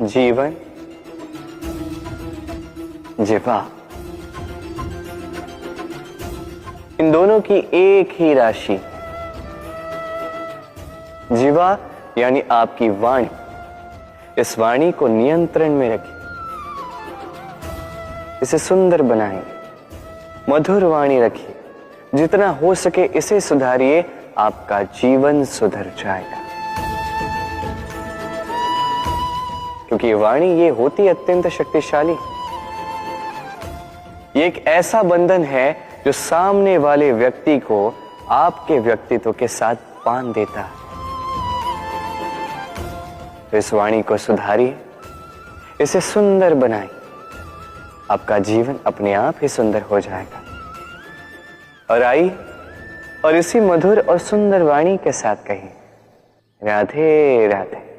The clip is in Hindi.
जीवन, जिह्वा, इन दोनों की एक ही राशि। जिह्वा यानी आपकी वाणी, इस वाणी को नियंत्रण में रखिए, इसे सुंदर बनाइए, मधुर वाणी रखिए, जितना हो सके इसे सुधारिए, आपका जीवन सुधर जाएगा। क्योंकि वाणी ये होती अत्यंत शक्तिशाली, ये एक ऐसा बंधन है जो सामने वाले व्यक्ति को आपके व्यक्तित्व के साथ बांध देता है। तो इस वाणी को सुधारिए, इसे सुंदर बनाइए, आपका जीवन अपने आप ही सुंदर हो जाएगा। और आइए और इसी मधुर और सुंदर वाणी के साथ कहिए, राधे राधे।